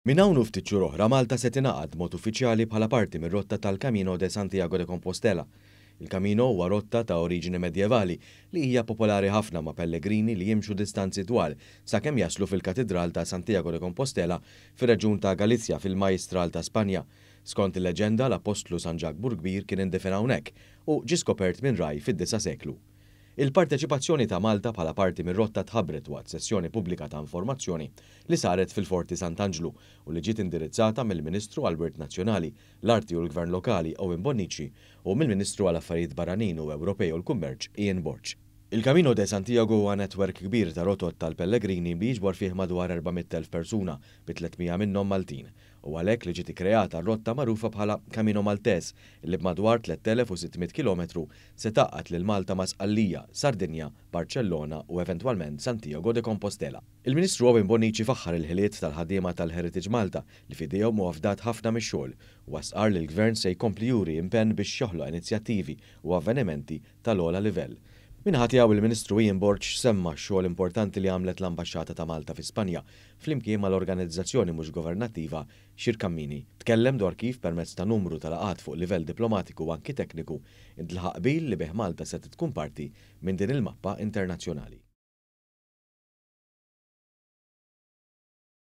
Min hawn ftit xhur oħra Malta se tingħaqad mod uffiċjali bħala parti mir-rotta tal-Camino de Santiago de Compostela. Il-Camino huwa rotta ta' oriġini medjevali li hija popolari ħafna ma' pellegrini li jimxu distanzi twal sakemm jaslu fil-Katedral ta' Santiago de Compostela fir-reġjun ta' Galizja fil-Majstral ta' Spanja. Skont il-leġenda l-Apostlu San Ġakbur Kbir kien indefin hawnhekk u ġie skopert minn raj fid-9 seklu. Il-parteċipazzjoni ta' Malta bħala parti mir-rotta tħabbret waqt sessjoni pubblika ta' informazzjoni li saret fil-Forti Sant'Angelo u li ġiet indirizzata mill-Ministru għall-Wirt Nazzjonali, l-Arti u l-Gvern Lokali Owen Bonnici u mill-Ministru għall-Affarijiet Barranin u Ewropej u l-Kummerċ Ian Borch. Il-Camino de Santiago huwa netwerk kbir ta' rotot tal-pellegrini li jiġbor fih madwar 400,000 persuna bi 300 minnhom Maltin u għalhekk li ġiet ikkreata rotta magħrufa bħala Camino Maltes li b'madwar 3600 km se taqqat lil Malta ma' Sqallija, Sardinja, Barcellona u eventwalment Santiago de Compostela. Il-Ministru Owen Bonnici faħħar il-ħiliet tal-ħaddiema tal-Heritage Malta li f'idejhom u għafdat ħafna mix-xogħol u wasqar li l-Gvern se jkompli juri impenn biex joħloq inizjattivi u avvenimenti tal-ogħla livell. Minħat tiegħu il-Ministru Ian Borch semma x-xogħol importanti li għamlet l-Ambaxxata ta' Malta fi Spanja flimkien mal-organizzazzjoni mhux governattiva Xirkammini. Tkellem dwar kif permezz ta' numru ta' laqgħat fuq livell diplomatiku u anki tekniku intlaħaq qbil li bih Malta se tkun parti minn din il-mappa internazzjonali.